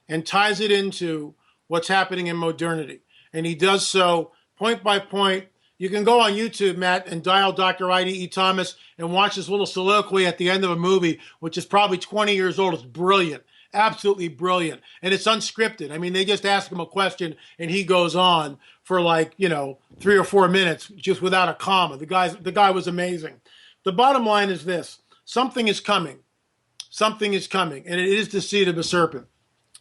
and ties it into what's happening in modernity. And he does so point by point. You can go on YouTube, Matt, and dial Dr. I.D.E. Thomas and watch this little soliloquy at the end of a movie, which is probably 20 years old. It's brilliant, absolutely brilliant. And it's unscripted. I mean, they just ask him a question and he goes on for 3 or 4 minutes just without a comma. The guy was amazing. The bottom line is this. Something is coming. Something is coming, and it is the seed of a serpent.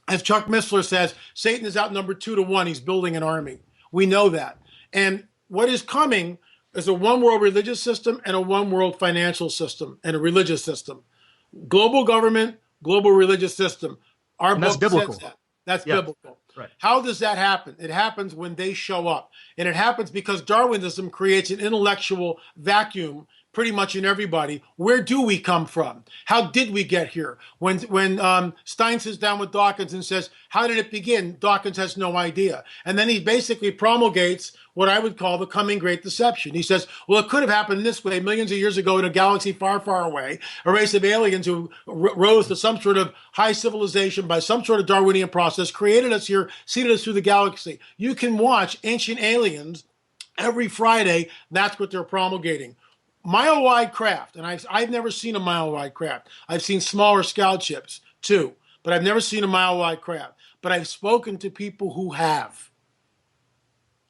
As Chuck Missler says, Satan is outnumbered 2-1. He's building an army. We know that. And what is coming is a one-world religious system and a one-world financial system and a religious system. Global government, global religious system. Our that's book biblical. says that. That's biblical. Right. How does that happen? It happens when they show up. And it happens because Darwinism creates an intellectual vacuum pretty much in everybody. Where do we come from? How did we get here? When Stein sits down with Dawkins and says, how did it begin? Dawkins has no idea. And then he basically promulgates what I would call the coming great deception. He says, well, it could have happened this way millions of years ago in a galaxy far, far away, a race of aliens who rose to some sort of high civilization by some sort of Darwinian process, created us here, seeded us through the galaxy. You can watch Ancient Aliens every Friday. That's what they're promulgating. Mile-wide craft, and I've never seen a mile-wide craft. I've seen smaller scout ships too, but I've never seen a mile-wide craft. But I've spoken to people who have.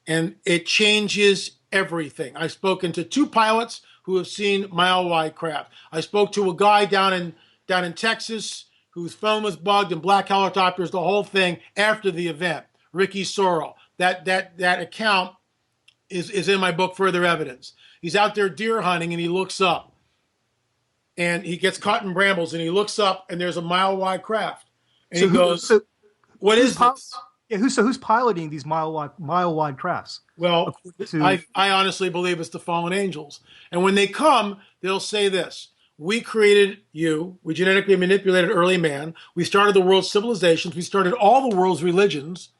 and it changes everything. I've spoken to 2 pilots who have seen mile-wide craft. I spoke to a guy down in Texas whose phone was bugged and black helicopters, the whole thing after the event. Ricky Sorrell. That account is in my book, Further Evidence. He's out there deer hunting and he looks up. And he gets caught in brambles and he looks up and there's a mile-wide craft. And he goes, what is this? Yeah, who's piloting these mile-wide crafts? Well, I honestly believe it's the fallen angels. And when they come, they'll say this: we created you. We genetically manipulated early man. We started the world's civilizations. We started all the world's religions.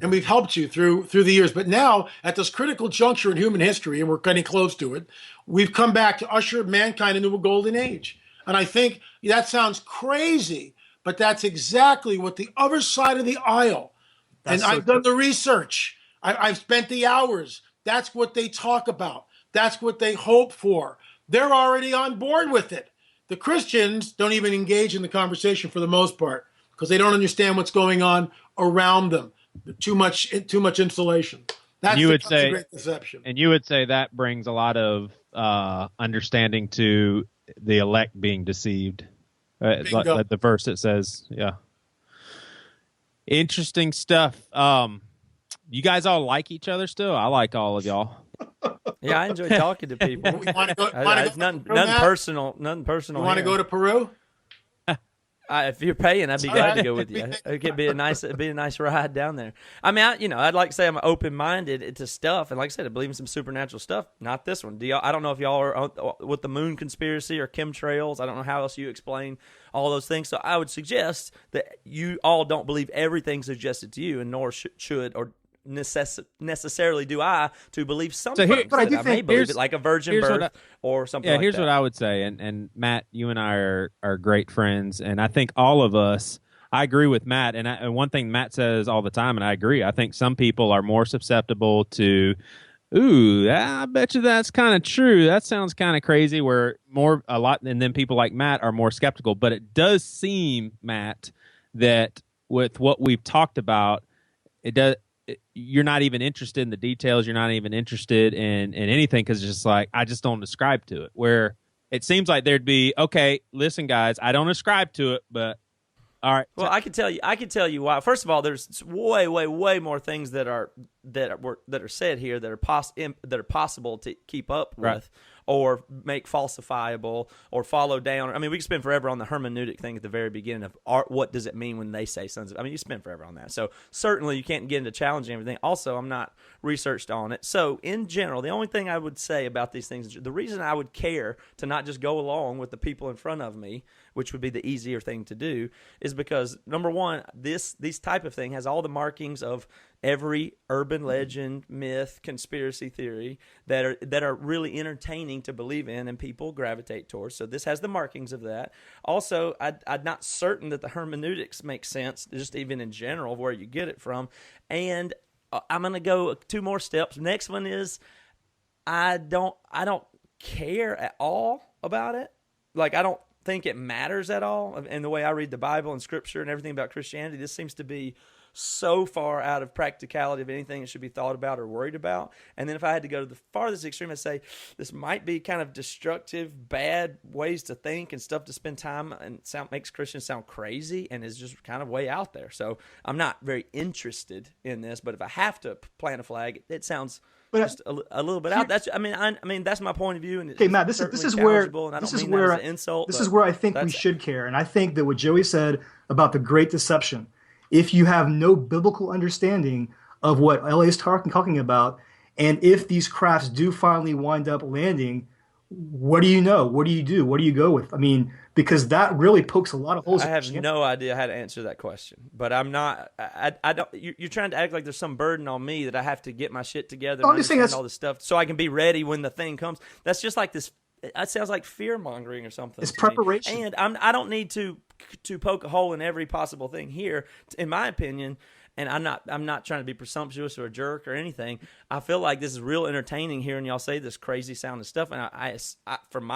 And we've helped you through the years. But now, at this critical juncture in human history, and we're getting close to it, we've come back to usher mankind into a golden age. And I think that sounds crazy, but that's exactly what the other side of the aisle, I've done the research. I've spent the hours. That's what they talk about. That's what they hope for. They're already on board with it. The Christians don't even engage in the conversation for the most part because they don't understand what's going on around them. Too much insulation. That's the great deception. And you would say that brings a lot of understanding to the elect being deceived. Like the verse that says, yeah. Interesting stuff. You guys all like each other still? I like all of y'all. Yeah, I enjoy talking to people. It's nothing personal. Nothing personal. You want to go to Peru? If you're paying, I'd be glad to go with you. It could be a nice ride down there. I mean, I'd like to say I'm open-minded to stuff, and like I said, I believe in some supernatural stuff. Not this one. I don't know if y'all are with the moon conspiracy or chemtrails. I don't know how else you explain all those things. So I would suggest that you all don't believe everything suggested to you, and nor should or necessarily do I to believe something. But I do think may believe it, like a virgin birth or something. Yeah, like here's that. what I would say, and Matt, you and I are great friends, and I think all of us. I agree with Matt, and one thing Matt says all the time, and I agree. I think some people are more susceptible to, ooh, I bet you that's kind of true. That sounds kind of crazy. Where and then people like Matt are more skeptical. But it does seem, Matt, that with what we've talked about, you're not even interested in the details. You're not even interested in anything because it's just like, I just don't ascribe to it. Where it seems like there'd be, okay, listen, guys, I don't ascribe to it, but all right. Well, I can tell you why. First of all, there's way more things that are said here that are possible to keep up with. Right. Or make falsifiable, or follow down. I mean, we could spend forever on the hermeneutic thing at the very beginning of art. What does it mean when they say sons of? I mean, you spend forever on that. So certainly you can't get into challenging everything. Also, I'm not researched on it. So in general, the only thing I would say about these things, the reason I would care to not just go along with the people in front of me, which would be the easier thing to do, is because number one, this type of thing has all the markings of every urban legend, myth, conspiracy theory that are really entertaining to believe in and people gravitate towards. So this has the markings of that. Also, I'm not certain that the hermeneutics make sense, just even in general, of where you get it from. And I'm going to go 2 more steps. Next one is I don't care at all about it. Like, I don't think it matters at all. And the way I read the Bible and Scripture and everything about Christianity, this seems to be so far out of practicality of anything that should be thought about or worried about. And then if I had to go to the farthest extreme, I'd say this might be kind of destructive, bad ways to think and stuff to spend time and makes Christians sound crazy and is just kind of way out there. So I'm not very interested in this, but if I have to plant a flag, it sounds just a little bit out. That's I mean that's my point of view. And okay, Matt, this is where I think we should care. And I think that what Joey said about the Great Deception, if you have no biblical understanding of what LA is talking about, and if these crafts do finally wind up landing, what do you know? What do you do? What do you go with? I mean, because that really pokes a lot of holes. I have no idea how to answer that question, but I'm not. I don't. You're trying to act like there's some burden on me that I have to get my shit together and understand all this stuff so I can be ready when the thing comes. That's just like this. It sounds like fear mongering or something. It's preparation, and I don't need to poke a hole in every possible thing here. In my opinion, and I'm not trying to be presumptuous or a jerk or anything. I feel like this is real entertaining hearing y'all say this crazy sounding stuff. And I from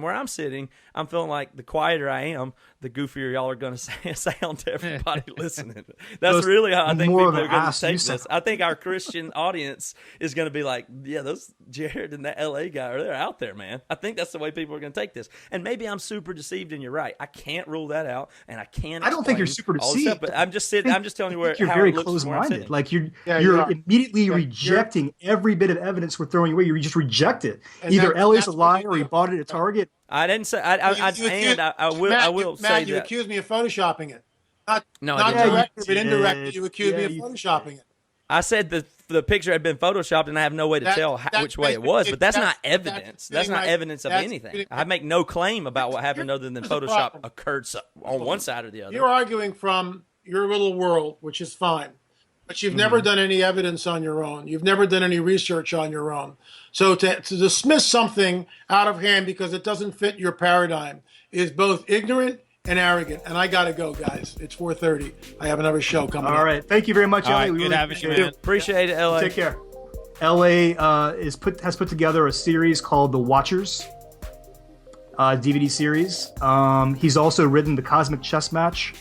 where I'm sitting, I'm feeling like the quieter I am, the goofier y'all are going to sound to everybody listening. That's really how I think people are going to take this. I think our Christian audience is going to be like, yeah, those Jared and that LA guy, they're out there, man. I think that's the way people are going to take this. And maybe I'm super deceived, and you're right. I can't rule that out, and I can't. I don't think you're super deceived. Stuff, but I'm just telling you you're very close-minded. Like you're immediately rejecting every bit of evidence we're throwing away. You just reject it. Either LA's a liar or he bought it at Target. I didn't say. I will say Matt, you that. accused me of photoshopping it. Not directly, but indirectly. You accused me of photoshopping it. I said the picture had been photoshopped, and I have no way to tell which way it was. But that's not evidence. That's not evidence of anything. I make no claim about what happened other than Photoshop occurred on one side or the other. You're arguing from your little world, which is fine. But you've never done any evidence on your own. You've never done any research on your own. So to dismiss something out of hand because it doesn't fit your paradigm is both ignorant and arrogant. And I got to go, guys. It's 4:30. I have another show coming up. All right. Thank you very much, LA. Good having you, man. Appreciate it, LA. Take care. LA has put together a series called The Watchers DVD series. He's also written The Cosmic Chess Match,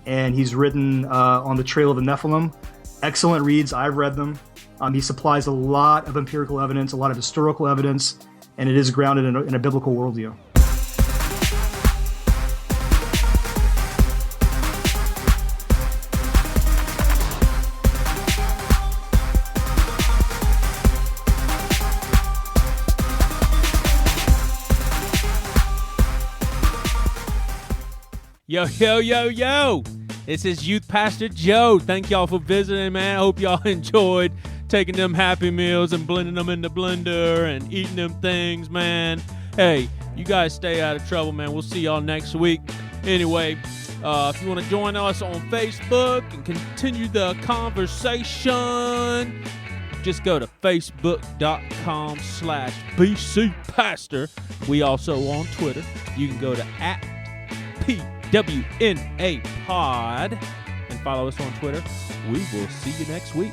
and he's written On the Trail of the Nephilim. Excellent reads. I've read them. He supplies a lot of empirical evidence, a lot of historical evidence, and it is grounded in a biblical worldview. Yo. This is Youth Pastor Joe. Thank y'all for visiting, man. I hope y'all enjoyed taking them Happy Meals and blending them in the blender and eating them things, man. Hey, you guys stay out of trouble, man. We'll see y'all next week. Anyway, if you want to join us on Facebook and continue the conversation, just go to facebook.com/BCPastor. We also on Twitter. You can go to @PWNA Pod and follow us on Twitter. We will see you next week.